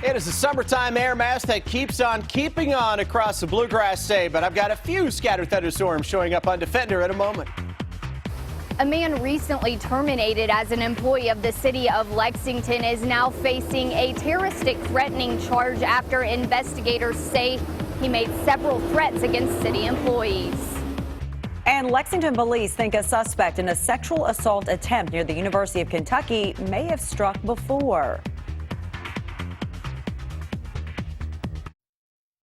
It is a summertime air mass that keeps on keeping on across the Bluegrass State, but I've got a few scattered thunderstorms showing up on Defender in a moment. A man recently terminated as an employee of the city of Lexington is now facing a terroristic threatening charge after investigators say he made several threats against city employees. And Lexington police think a suspect in a sexual assault attempt near the University of Kentucky may have struck before.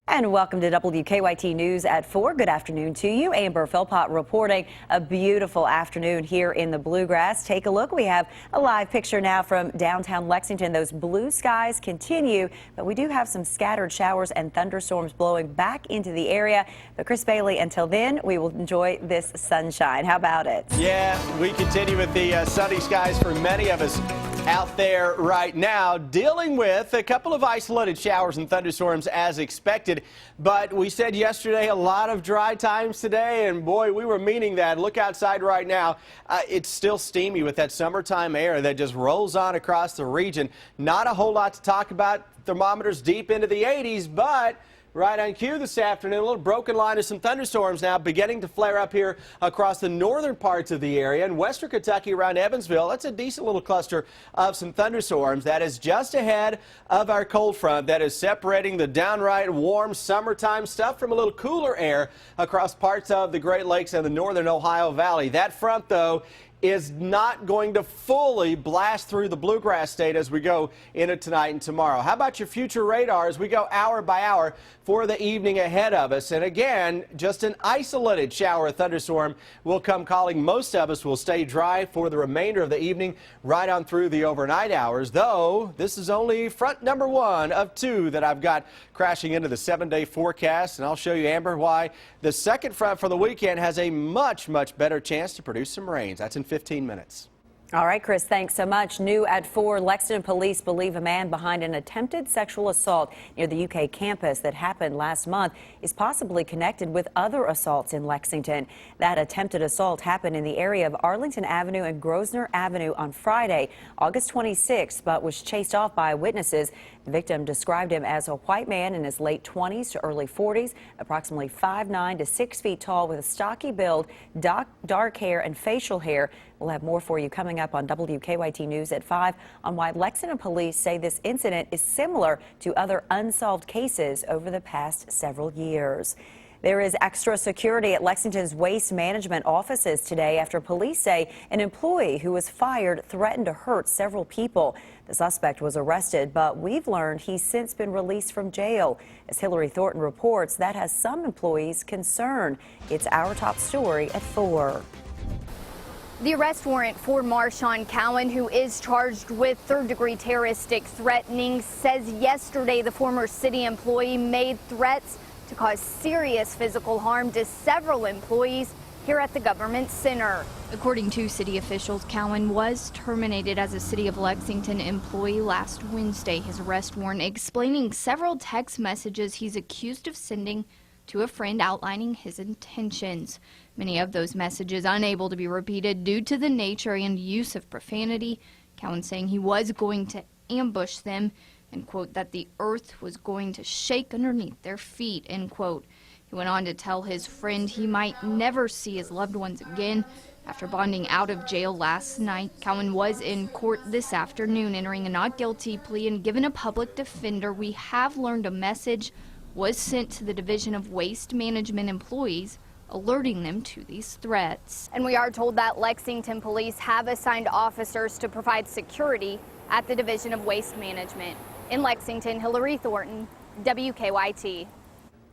And welcome to WKYT News at 4. Good afternoon to you. Amber Philpott reporting a beautiful afternoon here in the Bluegrass. Take a look. We have a live picture now from downtown Lexington. Those blue skies continue, but we do have some scattered showers and thunderstorms blowing back into the area. But Chris Bailey, until then, we will enjoy this sunshine. How about it? Yeah, we continue with the sunny skies for many of us out there right now, dealing with a couple of isolated showers and thunderstorms as expected. But we said yesterday a lot of dry times today, and boy, we were meaning that. Look outside right now. It's still steamy with that summertime air that just rolls on across the region. Not a whole lot to talk about. Thermometers deep into the 80s, but right on cue this afternoon, a little broken line of some thunderstorms now beginning to flare up here across the northern parts of the area. In western Kentucky around Evansville, that's a decent little cluster of some thunderstorms. That is just ahead of our cold front that is separating the downright warm summertime stuff from a little cooler air across parts of the Great Lakes and the northern Ohio Valley. That front, though, is not going to fully blast through the Bluegrass State as we go into tonight and tomorrow. How about your future radar as we go hour by hour for the evening ahead of us? And again, just an isolated shower or thunderstorm will come calling. Most of us will stay dry for the remainder of the evening right on through the overnight hours, though this is only front number 1 of 2 that I've got crashing into the 7-day forecast. And I'll show you, Amber, why the second front for the weekend has a much better chance to produce some rains. That's in 15 minutes. All right, Chris, thanks so much. New at 4, Lexington police believe a man behind an attempted sexual assault near the UK campus that happened last month is possibly connected with other assaults in Lexington. That attempted assault happened in the area of Arlington Avenue and Grosvenor Avenue on Friday, August 26th, but was chased off by witnesses. The victim described him as a white man in his late 20s to early 40s, approximately 5'9" to 6 feet tall with a stocky build, dark hair and facial hair. We'll have more for you coming up on WKYT News at 5 on why Lexington police say this incident is similar to other unsolved cases over the past several years. There is extra security at Lexington's waste management offices today after police say an employee who was fired threatened to hurt several people. The suspect was arrested, but we've learned he's since been released from jail. As Hillary Thornton reports, that has some employees concerned. It's our top story at 4. The arrest warrant for Marshawn Cowan, who is charged with third-degree terroristic threatening, says yesterday the former city employee made threats to cause serious physical harm to several employees here at the government center. According to city officials, Cowan was terminated as a City of Lexington employee last Wednesday. His arrest warrant explaining several text messages he's accused of sending to a friend outlining his intentions. Many of those messages unable to be repeated due to the nature and use of profanity. Cowan saying he was going to ambush them and, quote, that the earth was going to shake underneath their feet, end quote. He went on to tell his friend he might never see his loved ones again. After bonding out of jail last night, Cowan was in court this afternoon entering a not guilty plea and given a public defender. We have learned a message was sent to the Division of Waste Management employees, alerting them to these threats. And we are told that Lexington police have assigned officers to provide security at the Division of Waste Management. In Lexington, Hillary Thornton, WKYT.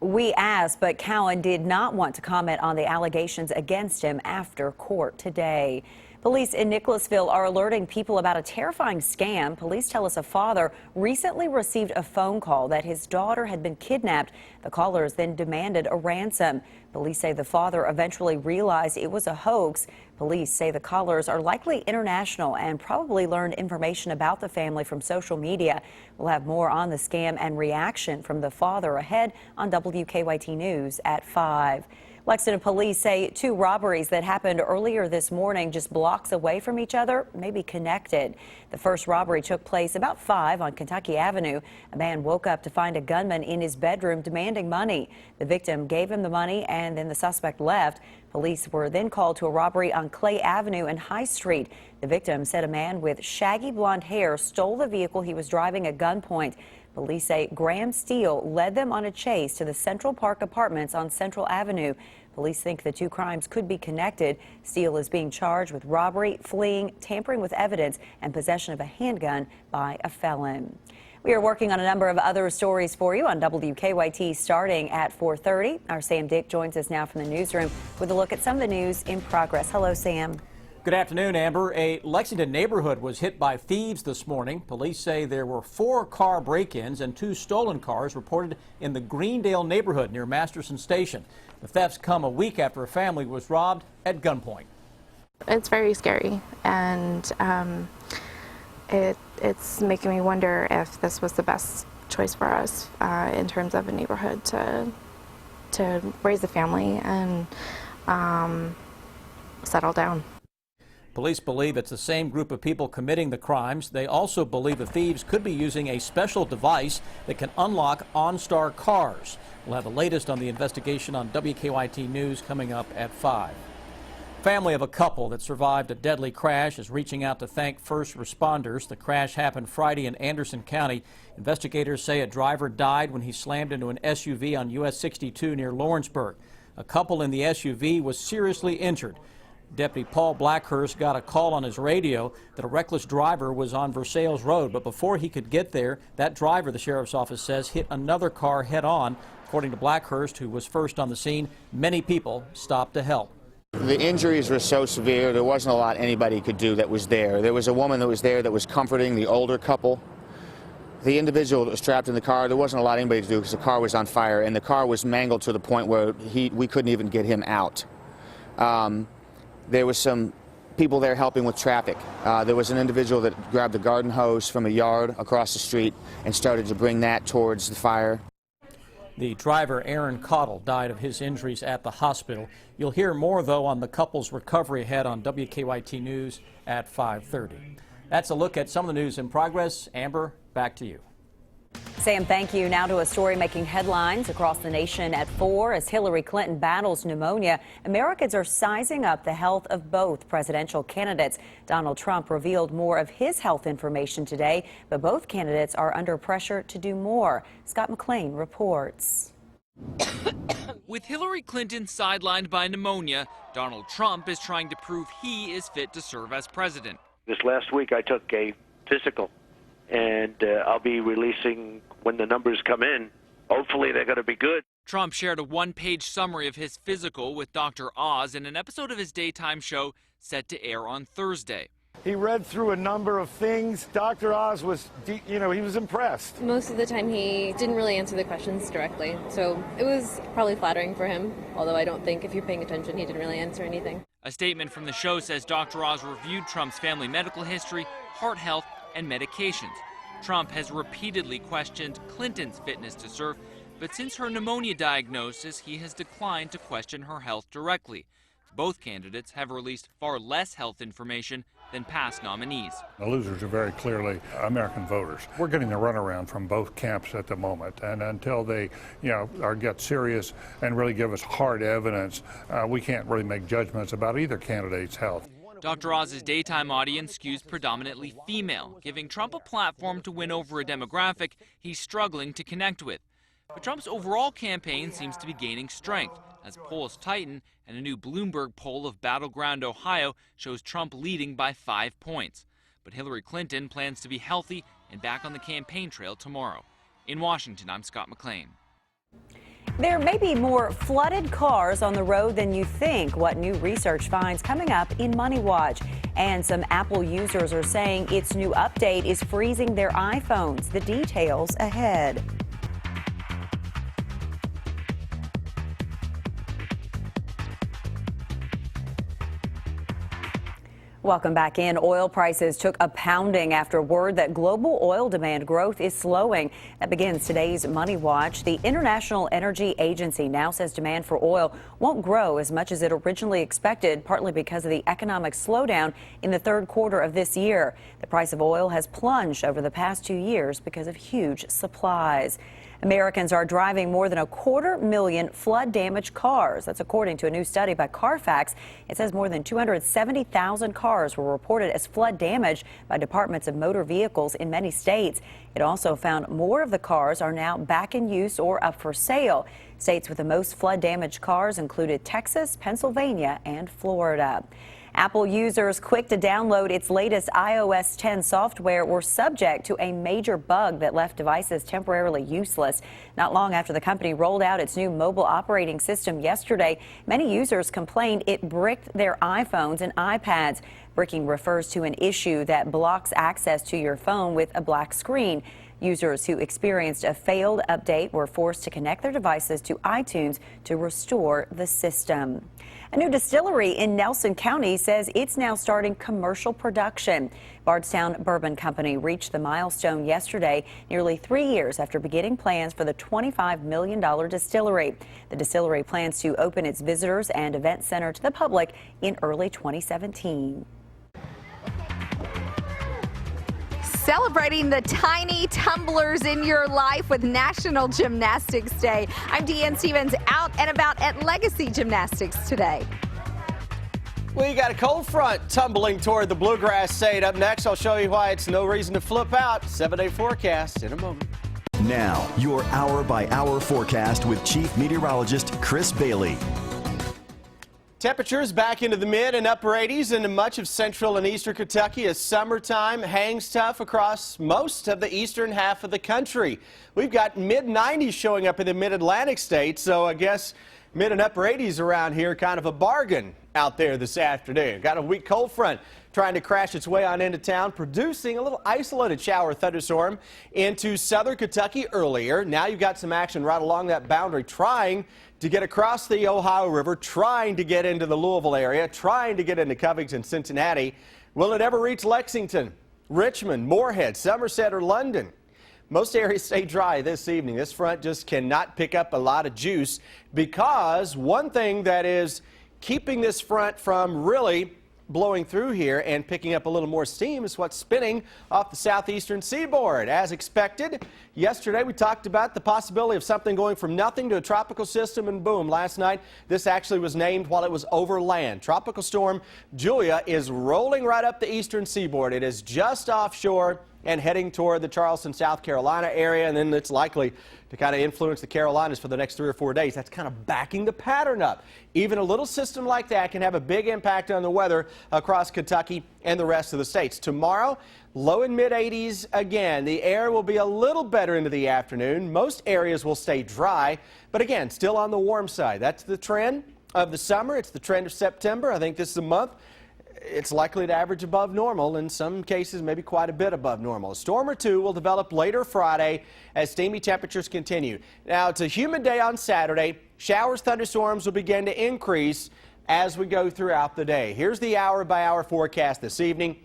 We asked, but Cowan did not want to comment on the allegations against him after court today. Police in Nicholasville are alerting people about a terrifying scam. Police tell us a father recently received a phone call that his daughter had been kidnapped. The callers then demanded a ransom. Police say the father eventually realized it was a hoax. Police say the callers are likely international and probably learned information about the family from social media. We'll have more on the scam and reaction from the father ahead on WKYT News at 5. Lexington police say 2 robberies that happened earlier this morning just blocks away from each other may be connected. The first robbery took place about 5 on Kentucky Avenue. A man woke up to find a gunman in his bedroom demanding money. The victim gave him the money and then the suspect left. Police were then called to a robbery on Clay Avenue and High Street. The victim said a man with shaggy blonde hair stole the vehicle he was driving at gunpoint. Police say Graham Steele led them on a chase to the Central Park Apartments on Central Avenue. Police think the 2 crimes could be connected. Steele is being charged with robbery, fleeing, tampering with evidence, and possession of a handgun by a felon. We are working on a number of other stories for you on WKYT starting at 4:30. Our Sam Dick joins us now from the newsroom with a look at some of the news in progress. Hello, Sam. Good afternoon, Amber. A Lexington neighborhood was hit by thieves this morning. Police say there were 4 car break-ins and 2 stolen cars reported in the Greendale neighborhood near Masterson Station. The thefts come a week after a family was robbed at gunpoint. It's very scary, and it's making me wonder if this was the best choice for us in terms of a neighborhood to raise a family and settle down. Police believe it's the same group of people committing the crimes. They also believe the thieves could be using a special device that can unlock OnStar cars. We'll have the latest on the investigation on WKYT News coming up at 5. Family of a couple that survived a deadly crash is reaching out to thank first responders. The crash happened Friday in Anderson County. Investigators say a driver died when he slammed into an SUV on US 62 near Lawrenceburg. A couple in the SUV was seriously injured. Deputy Paul Blackhurst got a call on his radio that a reckless driver was on Versailles Road, but before he could get there, that driver, the sheriff's office says, hit another car head-on. According to Blackhurst, who was first on the scene, many people stopped to help. The injuries were so severe, there wasn't a lot anybody could do that was there. There was a woman that was there that was comforting the older couple. The individual that was trapped in the car, there wasn't a lot anybody to do because the car was on fire, and the car was mangled to the point where we couldn't even get him out. There was some people there helping with traffic. There was an individual that grabbed a garden hose from a yard across the street and started to bring that towards the fire. The driver, Aaron Cottle, died of his injuries at the hospital. You'll hear more, though, on the couple's recovery ahead on WKYT News at 5:30. That's a look at some of the news in progress. Amber, back to you. Sam, thank you. Now to a story making headlines across the nation at 4 as Hillary Clinton battles pneumonia. Americans are sizing up the health of both presidential candidates. Donald Trump revealed more of his health information today, but both candidates are under pressure to do more. Scott McLean reports. With Hillary Clinton sidelined by pneumonia, Donald Trump is trying to prove he is fit to serve as president. This last week I took a physical, and I'll be releasing when the numbers come in. Hopefully they're going to be good. Trump shared a 1-page summary of his physical with Dr. Oz in an episode of his daytime show set to air on Thursday. He read through a number of things. Dr. Oz was, he was impressed. Most of the time he didn't really answer the questions directly, so it was probably flattering for him, although I don't think if you're paying attention he didn't really answer anything. A statement from the show says Dr. Oz reviewed Trump's family medical history, heart health, and medications. Trump has repeatedly questioned Clinton's fitness to serve, but since her pneumonia diagnosis, he has declined to question her health directly. Both candidates have released far less health information than past nominees. The losers are very clearly American voters. We're getting the runaround from both camps at the moment, and until they, get serious and really give us hard evidence, we can't really make judgments about either candidate's health. Dr. Oz's daytime audience skews predominantly female, giving Trump a platform to win over a demographic he's struggling to connect with. But Trump's overall campaign seems to be gaining strength as polls tighten, and a new Bloomberg poll of battleground Ohio shows Trump leading by 5 points. But Hillary Clinton plans to be healthy and back on the campaign trail tomorrow. In Washington, I'm Scott McLean. There may be more flooded cars on the road than you think. What new research finds coming up in Money Watch. And some Apple users are saying its new update is freezing their iPhones. The details ahead. Welcome back in. Oil prices took a pounding after word that global oil demand growth is slowing. That begins today's Money Watch. The International Energy Agency now says demand for oil won't grow as much as it originally expected, partly because of the economic slowdown in the third quarter of this year. The price of oil has plunged over the past 2 years because of huge supplies. Americans are driving more than 250,000 flood-damaged cars. That's according to a new study by Carfax. It says more than 270,000 cars were reported as flood damage by departments of motor vehicles in many states. It also found more of the cars are now back in use or up for sale. States with the most flood-damaged cars included Texas, Pennsylvania, and Florida. Apple users quick to download its latest iOS 10 software were subject to a major bug that left devices temporarily useless. Not long after the company rolled out its new mobile operating system yesterday, many users complained it bricked their iPhones and iPads. Bricking refers to an issue that blocks access to your phone with a black screen. Users who experienced a failed update were forced to connect their devices to iTunes to restore the system. A new distillery in Nelson County says it's now starting commercial production. Bardstown Bourbon Company reached the milestone yesterday, nearly 3 years after beginning plans for the $25 million distillery. The distillery plans to open its visitors and event center to the public in early 2017. Celebrating the tiny tumblers in your life with National Gymnastics Day. I'm Deanne Stevens, out and about at Legacy Gymnastics today. We got a cold front tumbling toward the Bluegrass State. Up next, I'll show you why it's no reason to flip out. 7-day forecast in a moment. Now, your hour-by-hour forecast with Chief Meteorologist Chris Bailey. Temperatures back into the mid and upper 80s into much of central and eastern Kentucky as summertime hangs tough across most of the eastern half of the country. We've got mid-90s showing up in the mid-Atlantic states, so I guess mid and upper 80s around here, kind of a bargain out there this afternoon. Got a weak cold front trying to crash its way on into town, producing a little isolated shower thunderstorm into southern Kentucky earlier. Now you've got some action right along that boundary trying to get across the Ohio River, trying to get into the Louisville area, trying to get into Covington, Cincinnati. Will it ever reach Lexington, Richmond, Moorhead, Somerset, or London? Most areas stay dry this evening. This front just cannot pick up a lot of juice because one thing that is keeping this front from really blowing through here and picking up a little more steam is what's spinning off the southeastern seaboard. As expected, yesterday we talked about the possibility of something going from nothing to a tropical system, and boom, last night this actually was named while it was over land. Tropical storm Julia is rolling right up the eastern seaboard. It is just offshore and heading toward the Charleston, South Carolina area, and then it's likely to kind of influence the Carolinas for the next 3 or 4 days. That's kind of backing the pattern up. Even a little system like that can have a big impact on the weather across Kentucky and the rest of the states. Tomorrow, low and mid 80s again. The air will be a little better into the afternoon. Most areas will stay dry, but again, still on the warm side. That's the trend of the summer. It's the trend of September. I think this is a month it's likely to average above normal, in some cases maybe quite a bit above normal. A storm or two will develop later Friday as steamy temperatures continue. Now, it's a humid day on Saturday. Showers, thunderstorms will begin to increase as we go throughout the day. Here's the hour-by-hour forecast this evening.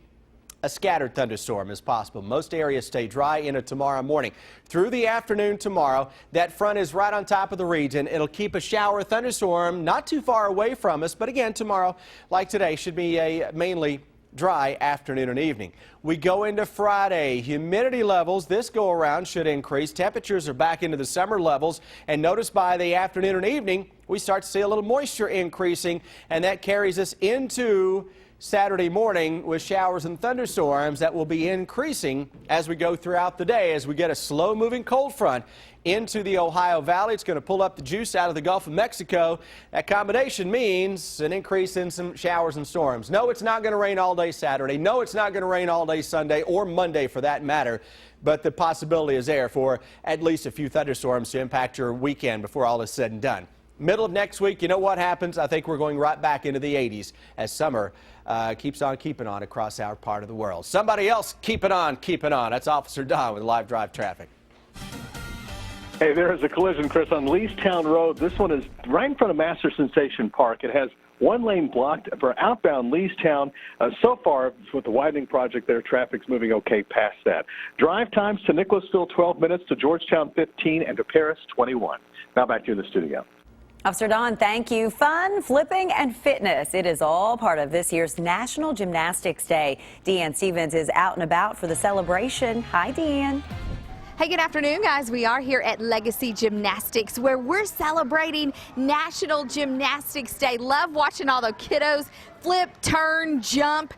A scattered thunderstorm is possible. Most areas stay dry into tomorrow morning. Through the afternoon tomorrow, that front is right on top of the region. It'll keep a shower thunderstorm not too far away from us, but again, tomorrow, like today, should be a mainly dry afternoon and evening. We go into Friday. Humidity levels this go around should increase. Temperatures are back into the summer levels, and notice by the afternoon and evening, we start to see a little moisture increasing, and that carries us into Saturday morning with showers and thunderstorms that will be increasing as we go throughout the day as we get a slow-moving cold front into the Ohio Valley. It's going to pull up the juice out of the Gulf of Mexico. That combination means an increase in some showers and storms. No, it's not going to rain all day Saturday. No, it's not going to rain all day Sunday or Monday for that matter. But the possibility is there for at least a few thunderstorms to impact your weekend before all is said and done. Middle of next week, you know what happens? I think we're going right back into the 80s as summer keeps on keeping on across our part of the world. Somebody else keep it on, keep it on. That's Officer Don with Live Drive Traffic. Hey, there is a collision, Chris, on Leestown Road. This one is right in front of Master Sensation Park. It has One lane blocked for outbound Leestown. So far, with the widening project there, traffic's moving okay past that. Drive times to Nicholasville, 12 minutes, to Georgetown, 15, and to Paris, 21. Now back to you in the studio. Officer Don, thank you. Fun, flipping, and fitness. It is all part of this year's National Gymnastics Day. Deanne Stevens is out and about for the celebration. Hi, Deanne. Hey, good afternoon, guys. We are here at Legacy Gymnastics, where we're celebrating National Gymnastics Day. Love watching all the kiddos flip, turn, jump,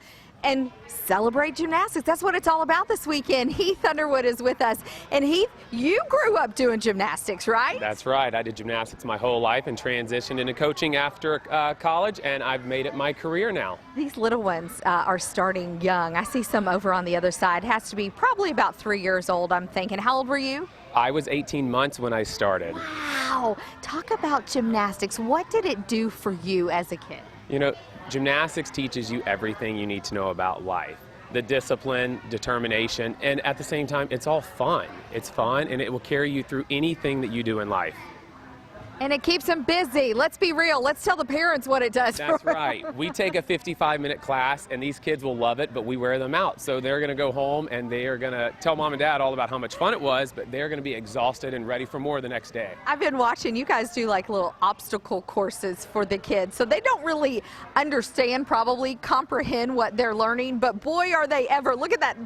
and celebrate gymnastics. That's what it's all about this weekend. Heath Underwood is with us. And Heath, you grew up doing gymnastics, right? That's right. I did gymnastics my whole life and transitioned into coaching after college, and I've made it my career now. These little ones are starting young. I see some over on the other side. Has to be probably about 3 years old, I'm thinking. How old were you? I was 18 months when I started. Wow. Talk about gymnastics. What did it do for you as a kid? You know, gymnastics teaches you everything you need to know about life. The discipline, determination, and at the same time, it's all fun. It's fun, and it will carry you through anything that you do in life. And it keeps them busy. Let's be real. Let's tell the parents what it does. That's right. We take a 55-minute class, and these kids will love it, but we wear them out. So they're going to go home, and they are going to tell mom and dad all about how much fun it was, but they're going to be exhausted and ready for more the next day. I've been watching you guys do like little obstacle courses for the kids, so they don't really understand, probably comprehend what they're learning, but boy, are they ever. Look at that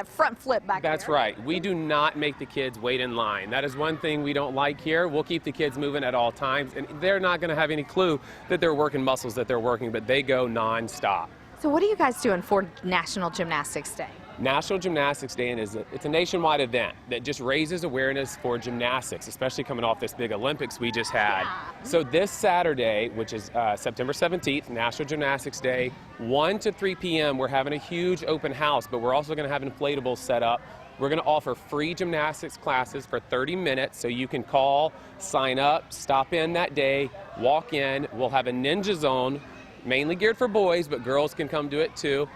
front flip back there. That's right. We do not make the kids wait in line. That is one thing we don't like here. We'll keep the kids moving at all times, and they're not going to have any clue that they're working muscles that they're working, but they go non-stop. So what are you guys doing for National Gymnastics Day? National Gymnastics Day it's a nationwide event that just raises awareness for gymnastics, especially coming off this big Olympics we just had. Yeah. So this Saturday, which is September 17th, National Gymnastics Day, 1 to 3 p.m., we're having a huge open house, but we're also going to have inflatables set up. We're going to offer free gymnastics classes for 30 minutes, so you can call, sign up, stop in that day, walk in. We'll have a ninja zone, mainly geared for boys, but girls can come do it too.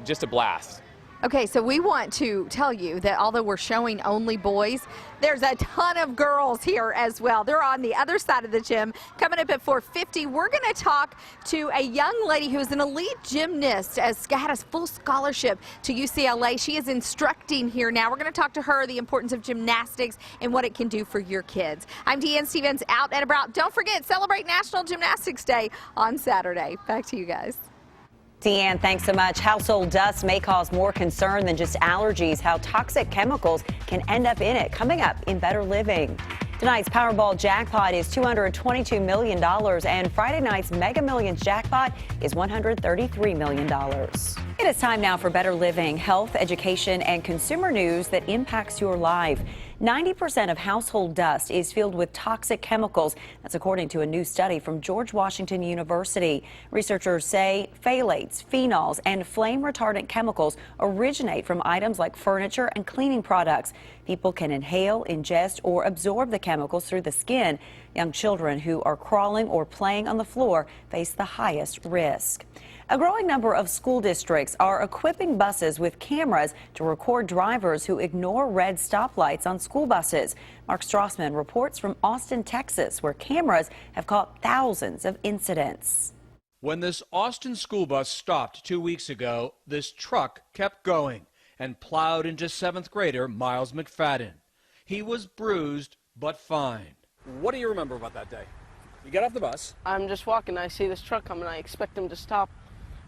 Just a blast. Okay, so we want to tell you that although we're showing only boys, there's a ton of girls here as well. They're on the other side of the gym. Coming up at 4:50, we're going to talk to a young lady who's an elite gymnast, had a full scholarship to UCLA. She is instructing here now. We're going to talk to her, the importance of gymnastics and what it can do for your kids. I'm Deanne Stevens, out and about. Don't forget, celebrate National Gymnastics Day on Saturday. Back to you guys. Deanne, thanks so much. Household dust may cause more concern than just allergies. How toxic chemicals can end up in it. Coming up in Better Living. Tonight's Powerball jackpot is $222 million, and Friday night's Mega Millions jackpot is $133 million. It is time now for Better Living, health, education, and consumer news that impacts your life. 90% of household dust is filled with toxic chemicals. That's according to a new study from George Washington University. Researchers say phthalates, phenols, and flame retardant chemicals originate from items like furniture and cleaning products. People can inhale, ingest, or absorb the chemicals through the skin. Young children who are crawling or playing on the floor face the highest risk. A growing number of school districts are equipping buses with cameras to record drivers who ignore red stoplights on school buses. Mark Strassman reports from Austin, Texas, where cameras have caught thousands of incidents. When this Austin school bus stopped 2 weeks ago, this truck kept going and plowed into 7th grader Miles McFadden. He was bruised but fine. What do you remember about that day? You get off the bus. I'm just walking. I see this truck coming. I expect him to stop,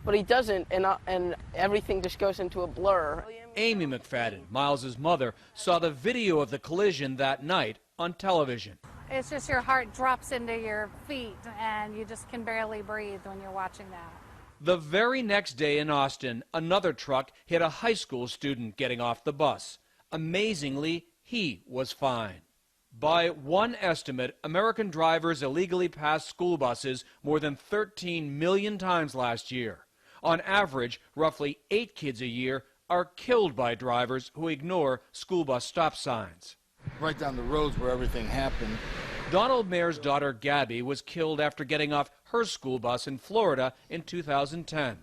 but he doesn't, and everything just goes into a blur. Amy McFadden, Miles's mother, saw the video of the collision that night on television. It's just your heart drops into your feet and you just can barely breathe when you're watching that. The very next day in Austin, another truck hit a high school student getting off the bus. Amazingly, he was fine. By one estimate, American drivers illegally passed school buses more than 13 million times last year. On average, roughly 8 kids a year are killed by drivers who ignore school bus stop signs. Right down the roads where everything happened. Donald Mayor's daughter Gabby was killed after getting off her school bus in Florida in 2010.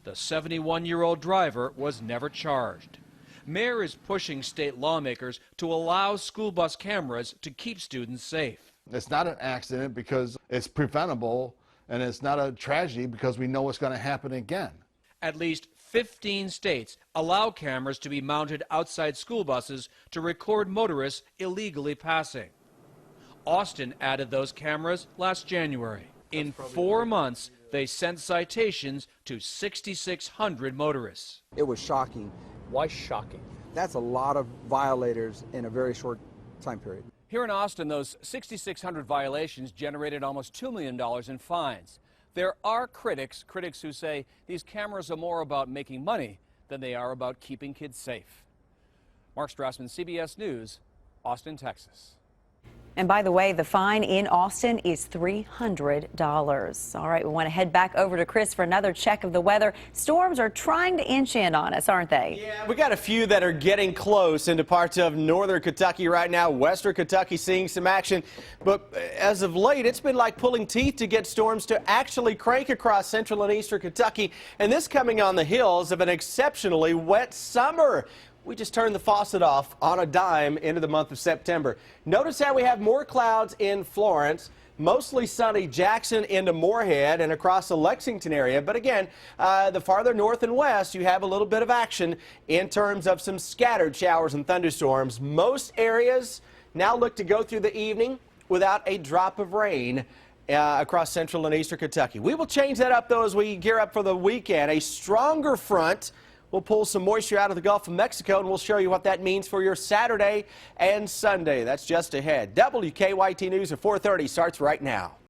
The 71-year-old driver was never charged. Mayor is pushing state lawmakers to allow school bus cameras to keep students safe. It's not an accident because it's preventable, and it's not a tragedy because we know what's going to happen again. At least 15 states allow cameras to be mounted outside school buses to record motorists illegally passing. Austin added those cameras last January. In 4 months, they sent citations to 6,600 motorists. It was shocking. Why shocking? That's a lot of violators in a very short time period. Here in Austin, those 6,600 violations generated almost $2 million in fines. There are critics who say these cameras are more about making money than they are about keeping kids safe. Mark Strassman, CBS News, Austin, Texas. And by the way, the fine in Austin is $300. All right, we want to head back over to Chris for another check of the weather. Storms are trying to inch in on us, aren't they? Yeah, we got a few that are getting close into parts of northern Kentucky right now. Western Kentucky seeing some action. But as of late, it's been like pulling teeth to get storms to actually crank across central and eastern Kentucky. And this coming on the heels of an exceptionally wet summer. We just turned the faucet off on a dime into the month of September. Notice how we have more clouds in Florence, mostly sunny Jackson into Moorhead and across the Lexington area. But again, the farther north and west, you have a little bit of action in terms of some scattered showers and thunderstorms. Most areas now look to go through the evening without a drop of rain across central and eastern Kentucky. We will change that up, though, as we gear up for the weekend. A stronger front will pull some moisture out of the Gulf of Mexico, and we'll show you what that means for your Saturday and Sunday. That's just ahead. WKYT News at 4:30 starts right now.